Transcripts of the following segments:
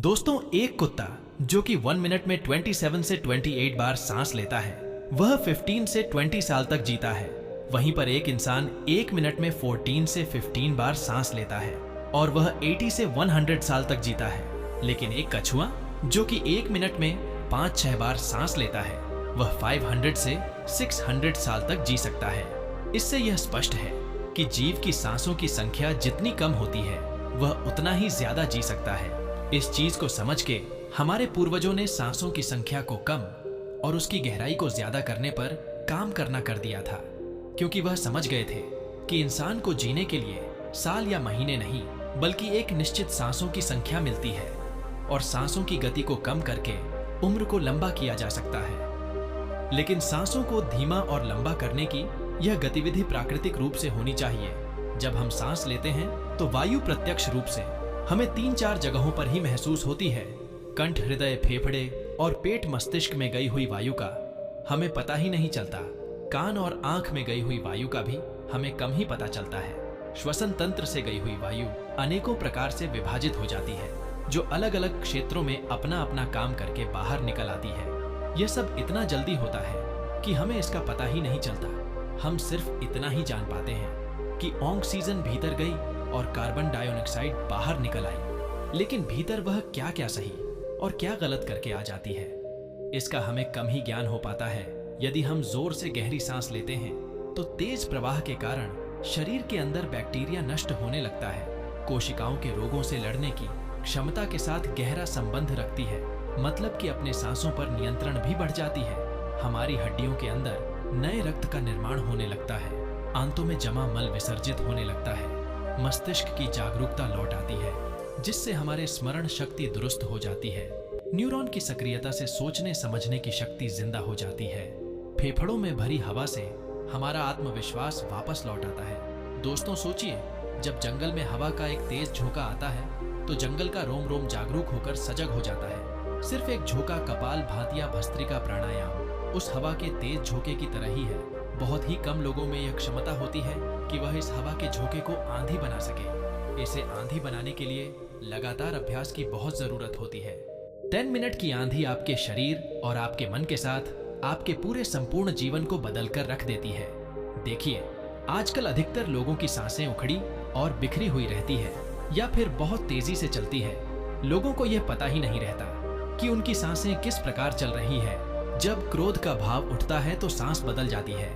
दोस्तों, एक कुत्ता जो कि 1 मिनट में 27 से 28 बार सांस लेता है, वह 15 से 20 साल तक जीता है। वहीं पर एक इंसान 1 मिनट में 14 से 15 बार सांस लेता है और वह 80 से 100 साल तक जीता है। लेकिन एक कछुआ जो कि 1 मिनट में 5-6 बार सांस लेता है, वह 500 से 600 साल तक जी सकता है। इससे यह स्पष्ट है कि जीव की सांसों की संख्या जितनी कम होती है, वह उतना ही ज्यादा जी सकता है। इस चीज को समझ के हमारे पूर्वजों ने सांसों की संख्या को कम और उसकी गहराई को ज्यादा करने पर काम करना कर दिया था, क्योंकि वह समझ गए थे कि इंसान को जीने के लिए साल या महीने नहीं, बल्कि एक निश्चित सांसों की संख्या मिलती है और सांसों की गति को कम करके उम्र को लंबा किया जा सकता है। लेकिन सांसों को धीमा और लंबा करने की यह गतिविधि प्राकृतिक रूप से होनी चाहिए। जब हम सांस लेते हैं तो वायु प्रत्यक्ष रूप से हमें 3-4 जगहों पर ही महसूस होती है। कंठ, हृदय, फेफड़े और पेट मस्तिष्क में गई हुई वायु का हमें पता ही नहीं चलता। कान और आंख में गई हुई वायु का भी हमें कम ही पता चलता है। श्वसन तंत्र से गई हुई वायु अनेकों प्रकार से विभाजित हो जाती है, जो अलग अलग क्षेत्रों में अपना अपना काम करके बाहर निकल आती है। यह सब इतना जल्दी होता है कि हमें इसका पता ही नहीं चलता। हम सिर्फ इतना ही जान पाते हैं कि ऑक्सीजन भीतर गई और कार्बन डाइऑक्साइड बाहर निकल आई, लेकिन भीतर वह क्या क्या सही और क्या गलत करके आ जाती है, इसका हमें कम ही ज्ञान हो पाता है। यदि हम जोर से गहरी सांस लेते हैं तो तेज प्रवाह के कारण शरीर के अंदर बैक्टीरिया नष्ट होने लगता है। कोशिकाओं के रोगों से लड़ने की क्षमता के साथ गहरा संबंध रखती है, मतलब कि अपने सांसों पर नियंत्रण भी बढ़ जाती है। हमारी हड्डियों के अंदर नए रक्त का निर्माण होने लगता है, आंतों में जमा मल विसर्जित होने लगता है, मस्तिष्क की जागरूकता लौट आती है, जिससे हमारे स्मरण शक्ति दुरुस्त हो जाती है। न्यूरॉन की सक्रियता से सोचने समझने की शक्ति जिंदा हो जाती है। फेफड़ों में भरी हवा से हमारा आत्मविश्वास वापस लौट आता है। दोस्तों, सोचिए, जब जंगल में हवा का एक तेज झोंका आता है तो जंगल का रोम रोम जागरूक होकर सजग हो जाता है। सिर्फ एक झोंका कपाल भातिया भस्त्रिका प्राणायाम उस हवा के तेज झोंके की तरह ही है। बहुत ही कम लोगों में यह क्षमता होती है कि वह इस हवा के झोंके को आंधी बना सके। इसे आंधी बनाने के लिए लगातार अभ्यास की बहुत जरूरत होती है। 10 मिनट की आंधी आपके शरीर और आपके मन के साथ आपके पूरे संपूर्ण जीवन को बदल कर रख देती है। देखिए, आजकल अधिकतर लोगों की सांसें उखड़ी और बिखरी हुई रहती है या फिर बहुत तेजी से चलती है। लोगों को यह पता ही नहीं रहता कि उनकी सांसें किस प्रकार चल रही है। जब क्रोध का भाव उठता है तो सांस बदल जाती है।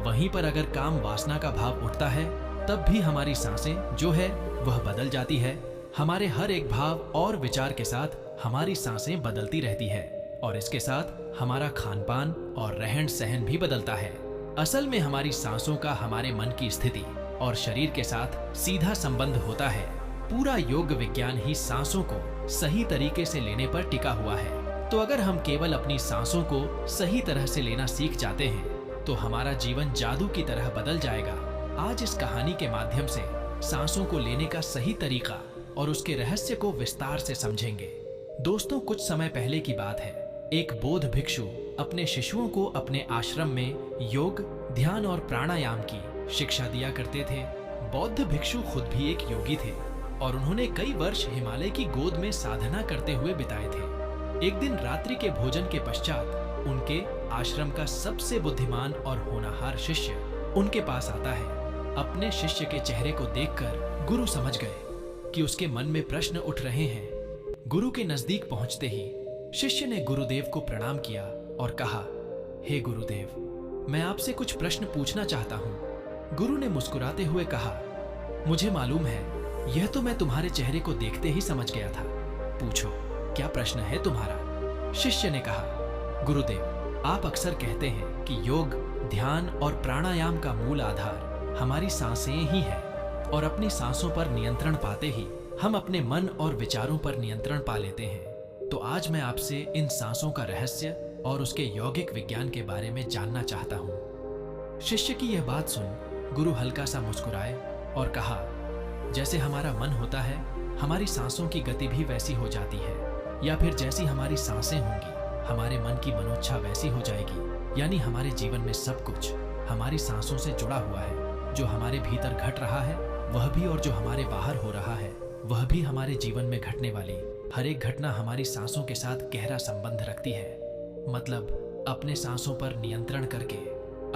वहीं पर अगर काम वासना का भाव उठता है तब भी हमारी सांसें जो है वह बदल जाती है। हमारे हर एक भाव और विचार के साथ हमारी सांसें बदलती रहती है और इसके साथ हमारा खान पान और रहन सहन भी बदलता है। असल में हमारी सांसों का हमारे मन की स्थिति और शरीर के साथ सीधा संबंध होता है। पूरा योग विज्ञान ही सांसों को सही तरीके से लेने पर टिका हुआ है। तो अगर हम केवल अपनी सांसों को सही तरह से लेना सीख जाते हैं तो हमारा जीवन जादू की तरह बदल जाएगा। आज इस कहानी के माध्यम से सांसों को लेने का सही तरीका और उसके रहस्य को विस्तार से समझेंगे। दोस्तों, कुछ समय पहले की बात है। एक बौद्ध भिक्षु अपने शिष्यों को अपने आश्रम में योग, ध्यान और प्राणायाम की शिक्षा दिया करते थे। बौद्ध भिक्षु खुद भी एक योगी थे और उन्होंने कई वर्ष हिमालय की गोद में साधना करते हुए बिताए थे। एक दिन रात्रि के भोजन के पश्चात उनके आश्रम का सबसे बुद्धिमान और होनहार शिष्य उनके पास आता है। अपने शिष्य के चेहरे को देखकर गुरु समझ गए कि उसके मन में प्रश्न उठ रहे हैं। गुरु के नजदीक पहुंचते ही शिष्य ने गुरुदेव को प्रणाम किया और कहा, हे गुरुदेव, मैं आपसे कुछ प्रश्न पूछना चाहता हूँ। गुरु ने मुस्कुराते हुए कहा, मुझे मालूम है, यह तो मैं तुम्हारे चेहरे को देखते ही समझ गया था। पूछो, क्या प्रश्न है तुम्हारा? शिष्य ने कहा, गुरुदेव, आप अक्सर कहते हैं कि योग, ध्यान और प्राणायाम का मूल आधार हमारी सांसें ही है और अपनी सांसों पर नियंत्रण पाते ही हम अपने मन और विचारों पर नियंत्रण पा लेते हैं। तो आज मैं आपसे इन सांसों का रहस्य और उसके यौगिक विज्ञान के बारे में जानना चाहता हूँ। शिष्य की यह बात सुन गुरु हल्का सा मुस्कुराए और कहा, जैसे हमारा मन होता है, हमारी सांसों की गति भी वैसी हो जाती है, या फिर जैसी हमारी सांसें होंगी हमारे मन की मनोच्छा वैसी हो जाएगी। यानी हमारे जीवन में सब कुछ हमारी सांसों से जुड़ा हुआ है। जो हमारे भीतर घट रहा है वह भी, और जो हमारे बाहर हो रहा है वह भी हमारे जीवन में घटने वाली हर एक घटना हमारी सांसों के साथ गहरा संबंध रखती है। मतलब अपने सांसों पर नियंत्रण करके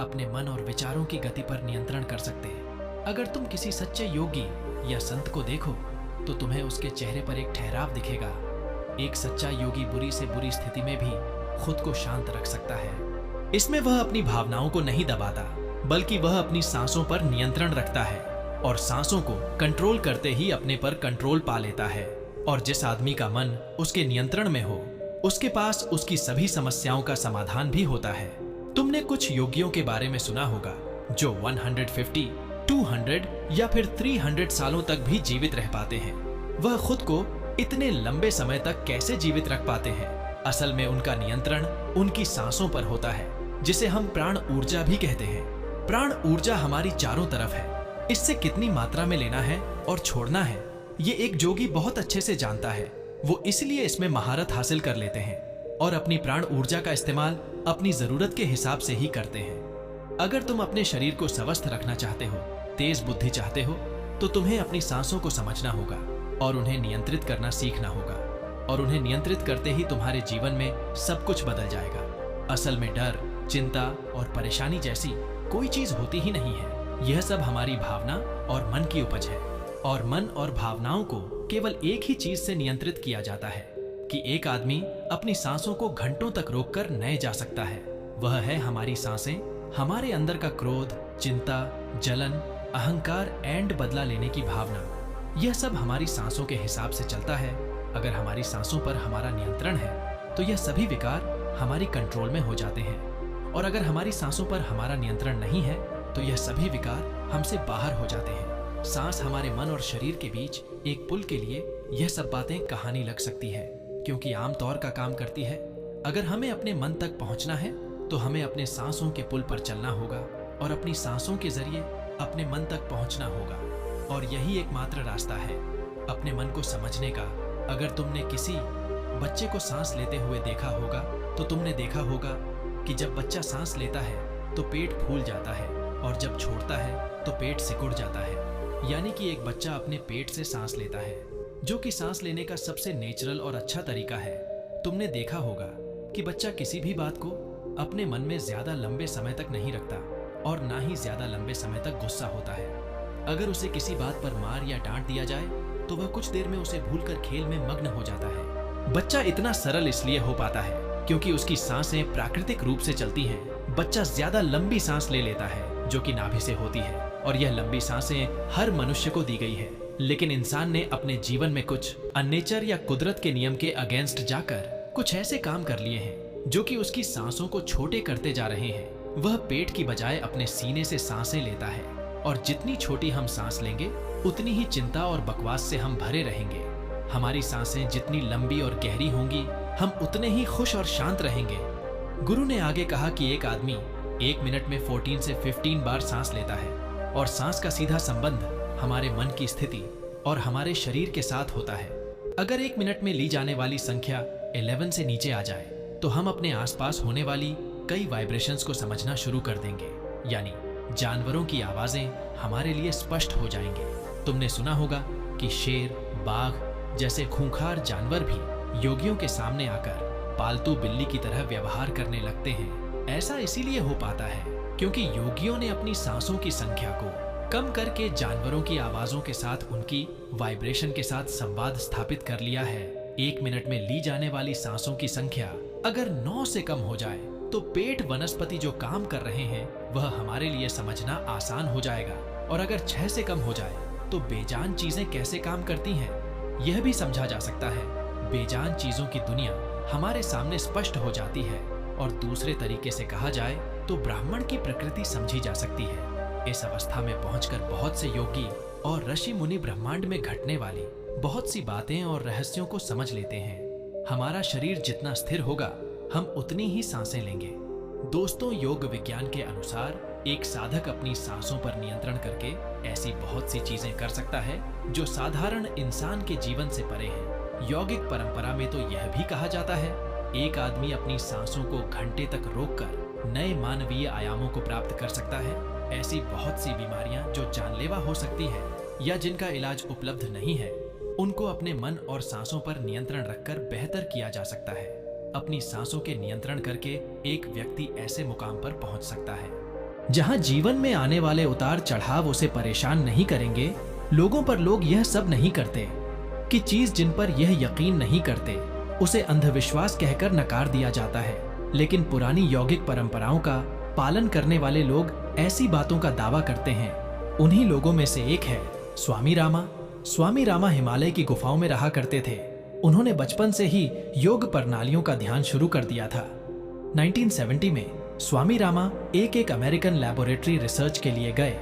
अपने मन और विचारों की गति पर नियंत्रण कर सकते हैं। अगर तुम किसी सच्चे योगी या संत को देखो तो तुम्हें उसके चेहरे पर एक ठहराव दिखेगा। एक सच्चा योगी बुरी से बुरी स्थिति में भी खुद को शांत रख सकता है। इसमें वह अपनी भावनाओं को नहीं दबाता, बल्कि वह अपनी सांसों पर नियंत्रण रखता है और सांसों को कंट्रोल करते ही अपने पर कंट्रोल पा लेता है। और जिस आदमी का मन उसके नियंत्रण में हो, उसके पास उसकी सभी समस्याओं का समाधान भी होता है। तुमने कुछ योगियों के बारे में सुना होगा जो 150, 200 या फिर 300 सालों तक भी जीवित रह पाते हैं। वह खुद को इतने लंबे समय तक कैसे जीवित रख पाते हैं? असल में उनका नियंत्रण उनकी सांसों पर होता है, जिसे हम प्राण ऊर्जा भी कहते हैं। प्राण ऊर्जा हमारी चारों तरफ है। इससे कितनी मात्रा में लेना है और छोड़ना है, ये एक जोगी बहुत अच्छे से जानता है। वो इसलिए इसमें महारत हासिल कर लेते हैं और अपनी प्राण ऊर्जा का इस्तेमाल अपनी जरूरत के हिसाब से ही करते हैं। अगर तुम अपने शरीर को स्वस्थ रखना चाहते हो, तेज बुद्धि चाहते हो, तो तुम्हें अपनी सांसों को समझना होगा और उन्हें नियंत्रित करना सीखना होगा। और उन्हें नियंत्रित करते ही तुम्हारे जीवन में सब कुछ बदल जाएगा। असल में डर, चिंता और परेशानी जैसी कोई चीज होती ही नहीं है। यह सब हमारी भावना और मन की उपज है। और मन और भावनाओं को केवल एक ही चीज से नियंत्रित किया जाता है कि एक आदमी अपनी सांसों को घंटों तक रोककर नए जा सकता है। वह है हमारी सांसें, हमारे अंदर का क्रोध, चिंता, जलन, अहंकार एंड बदला लेने की भावना। यह सब हमारी सांसों के हिसाब से चलता है। अगर हमारी सांसों पर हमारा नियंत्रण है तो यह सभी विकार हमारी कंट्रोल में हो जाते हैं। और अगर हमारी सांसों पर हमारा नियंत्रण नहीं है तो यह सभी विकार हमसे बाहर हो जाते हैं। सांस हमारे मन और शरीर के बीच एक पुल के लिए यह सब बातें कहानी लग सकती है, क्योंकि आमतौर का काम करती है। अगर हमें अपने मन तक पहुंचना है तो हमें अपने सांसों के पुल पर चलना होगा और अपनी सांसों के जरिए अपने मन तक पहुंचना होगा। और यही एकमात्र रास्ता है अपने मन को समझने का। अगर तुमने किसी बच्चे को सांस लेते हुए देखा होगा तो तुमने देखा होगा कि जब बच्चा सांस लेता है तो पेट फूल जाता है और जब छोड़ता है तो पेट सिकुड़ जाता है। यानी कि एक बच्चा अपने पेट से सांस लेता है, जो कि सांस लेने का सबसे नेचुरल और अच्छा तरीका है। तुमने देखा होगा कि बच्चा किसी भी बात को अपने मन में ज्यादा लंबे समय तक नहीं रखता और ना ही ज्यादा लंबे समय तक गुस्सा होता है। अगर उसे किसी बात पर मार या डांट दिया जाए तो वह कुछ देर में उसे भूलकर खेल में मग्न हो जाता है। बच्चा इतना सरल इसलिए हो पाता है क्योंकि उसकी सांसें प्राकृतिक रूप से चलती हैं। बच्चा ज्यादा लंबी सांस ले लेता है जो कि नाभि से होती है, और यह लंबी सांसें हर मनुष्य को दी गई है। लेकिन इंसान ने अपने जीवन में कुछ अननेचर या कुदरत के नियम के अगेंस्ट जाकर कुछ ऐसे काम कर लिए हैं जो कि उसकी सांसों को छोटे करते जा रहे हैं। वह पेट की बजाय अपने सीने से सांसें लेता है, और जितनी छोटी हम सांस लेंगे उतनी ही चिंता और बकवास से हम भरे रहेंगे। हमारी सांसें जितनी लंबी और गहरी होंगी, हम उतने ही खुश और शांत रहेंगे। गुरु ने आगे कहा कि एक आदमी 1 मिनट में 14 से 15 बार सांस लेता है, और सांस का सीधा संबंध हमारे मन की स्थिति और हमारे शरीर के साथ होता है। अगर 1 मिनट में ली जाने वाली संख्या 11 से नीचे आ जाए तो हम अपने आसपास होने वाली कई वाइब्रेशंस को समझना शुरू कर देंगे। यानी जानवरों की आवाजें हमारे लिए स्पष्ट हो जाएंगे। तुमने सुना होगा कि शेर, बाघ जैसे खूंखार जानवर भी योगियों के सामने आकर पालतू बिल्ली की तरह व्यवहार करने लगते हैं। ऐसा इसीलिए हो पाता है क्योंकि योगियों ने अपनी सांसों की संख्या को कम करके जानवरों की आवाजों के साथ उनकी वाइब्रेशन के साथ संवाद स्थापित कर लिया है। 1 मिनट में ली जाने वाली सांसों की संख्या अगर 9 से कम हो जाए तो पेट वनस्पति जो काम कर रहे हैं वह हमारे लिए समझना आसान हो जाएगा। और अगर 6 से कम हो जाए तो बेजान चीजें कैसे काम करती हैं यह भी समझा जा सकता है। बेजान चीजों की दुनिया हमारे सामने स्पष्ट हो जाती है, और दूसरे तरीके से कहा जाए तो ब्राह्मण की प्रकृति समझी जा सकती है। इस अवस्था में पहुंचकर बहुत से योगी और ऋषि मुनि ब्रह्मांड में घटने वाली बहुत सी बातें और रहस्यों को समझ लेते हैं। हमारा शरीर जितना स्थिर होगा हम उतनी ही सांसें लेंगे। दोस्तों, योग विज्ञान के अनुसार एक साधक अपनी सांसों पर नियंत्रण करके ऐसी बहुत सी चीजें कर सकता है जो साधारण इंसान के जीवन से परे हैं। यौगिक परंपरा में तो यह भी कहा जाता है एक आदमी अपनी सांसों को घंटे तक रोककर नए मानवीय आयामों को प्राप्त कर सकता है। ऐसी बहुत सी बीमारियां जो जानलेवा हो सकती है या जिनका इलाज उपलब्ध नहीं है, उनको अपने मन और सांसों पर नियंत्रण रखकर बेहतर किया जा सकता है। अपनी सांसों के नियंत्रण करके एक व्यक्ति ऐसे मुकाम पर पहुंच सकता है जहां जीवन में आने वाले उतार चढ़ाव उसे परेशान नहीं करेंगे। लोगों पर लोग यह सब नहीं करते कि चीज जिन पर यह यकीन नहीं करते उसे अंधविश्वास कहकर नकार दिया जाता है, लेकिन पुरानी यौगिक परंपराओं का पालन करने वाले लोग ऐसी बातों का दावा करते हैं। उन्हीं लोगों में से एक है स्वामी रामा। स्वामी रामा हिमालय की गुफाओं में रहा करते थे। उन्होंने बचपन से ही योग प्रणालियों का ध्यान शुरू कर दिया था। 1970 में स्वामी रामा एक अमेरिकन लैबोरेटरी रिसर्च के लिए गए।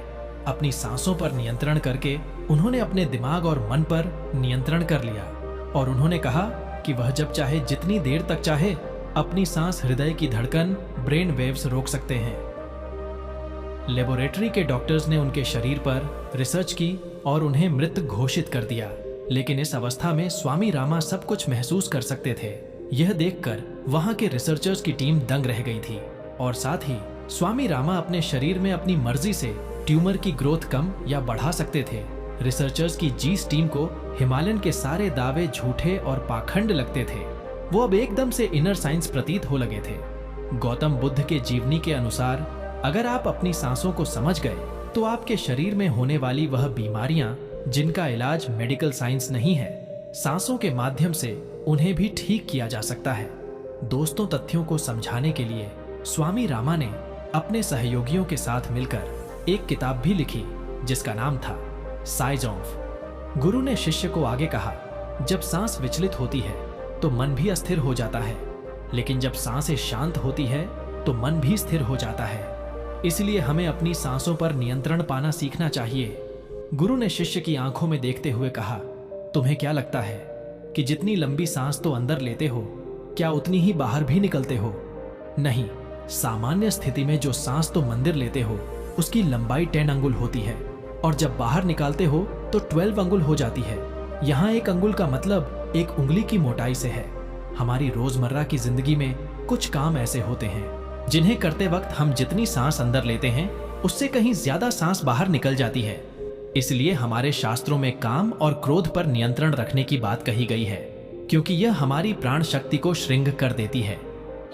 अपनी सांसों पर नियंत्रण करके उन्होंने अपने दिमाग और मन पर नियंत्रण कर लिया और उन्होंने कहा कि वह जब चाहे जितनी देर तक चाहे अपनी सांस, हृदय की धड़कन, ब्रेन वेव्स रोक सकते हैं। लेबोरेटरी के डॉक्टर्स ने उनके शरीर पर रिसर्च की और उन्हें मृत घोषित कर दिया, लेकिन इस अवस्था में स्वामी रामा सब कुछ महसूस कर सकते थे। यह देखकर वहां के रिसर्चर्स की टीम दंग रह गई थी और साथ ही स्वामी रामा अपने शरीर में अपनी मर्जी से ट्यूमर की ग्रोथ कम या बढ़ा सकते थे। रिसर्चर्स की जीस टीम को हिमालयन के सारे दावे झूठे और पाखंड लगते थे। वो अब एकदम से इनर साइंस प्रतीत हो लगे थे। गौतम बुद्ध के जीवनी के अनुसार अगर आप अपनी सांसों को समझ गए तो आपके शरीर में होने वाली वह बीमारियां जिनका इलाज मेडिकल साइंस नहीं है, सांसों के माध्यम से उन्हें भी ठीक किया जा सकता है। दोस्तों, तथ्यों को समझाने के लिए स्वामी रामा ने अपने सहयोगियों के साथ मिलकर एक किताब भी लिखी जिसका नाम था साइजोंफ। गुरु ने शिष्य को आगे कहा, जब सांस विचलित होती है तो मन भी अस्थिर हो जाता है, लेकिन जब सांसें शांत होती है तो मन भी स्थिर हो जाता है। इसलिए हमें अपनी सांसों पर नियंत्रण पाना सीखना चाहिए। गुरु ने शिष्य की आंखों में देखते हुए कहा, तुम्हें क्या लगता है कि जितनी लंबी सांस तो अंदर लेते हो, क्या उतनी ही बाहर भी निकलते हो? नहीं, सामान्य स्थिति में जो सांस तो मंदिर लेते हो उसकी लंबाई 10 अंगुल होती है और जब बाहर निकालते हो तो 12 अंगुल हो जाती है। यहाँ 1 अंगुल का मतलब 1 उंगली की मोटाई से है। हमारी रोजमर्रा की जिंदगी में कुछ काम ऐसे होते हैं जिन्हें करते वक्त हम जितनी सांस अंदर लेते हैं उससे कहीं ज्यादा सांस बाहर निकल जाती है। इसलिए हमारे शास्त्रों में काम और क्रोध पर नियंत्रण रखने की बात कही गई है, क्योंकि यह हमारी प्राण शक्ति को श्रृंग कर देती है।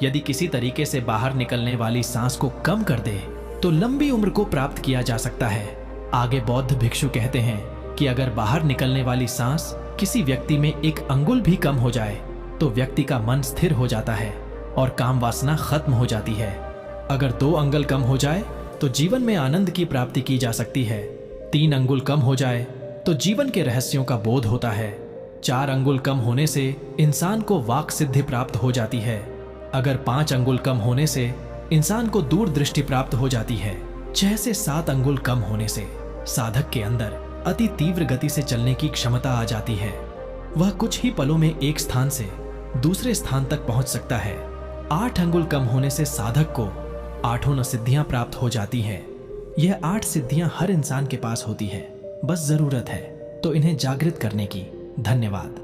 यदि किसी तरीके से बाहर निकलने वाली सांस को कम कर दे तो लंबी उम्र को प्राप्त किया जा सकता है। आगे बौद्ध भिक्षु कहते हैं कि अगर बाहर निकलने वाली सांस किसी व्यक्ति में 1 अंगुल भी कम हो जाए तो व्यक्ति का मन स्थिर हो जाता है और काम वासना खत्म हो जाती है। अगर 2 अंगुल कम हो जाए तो जीवन में आनंद की प्राप्ति की जा सकती है। 3 अंगुल कम हो जाए तो जीवन के रहस्यों का बोध होता है। 4 अंगुल कम होने से इंसान को वाक सिद्धि प्राप्त हो जाती है। अगर 5 अंगुल कम होने से इंसान को दूरदृष्टि प्राप्त हो जाती है। 6 से 7 अंगुल कम होने से साधक के अंदर अति तीव्र गति से चलने की क्षमता आ जाती है। वह कुछ ही पलों में एक स्थान से दूसरे स्थान तक पहुंच सकता है। 8 अंगुल कम होने से साधक को 8 सिद्धियां प्राप्त हो जाती हैं। यह 8 सिद्धियां हर इंसान के पास होती है, बस जरूरत है तो इन्हें जागृत करने की। धन्यवाद।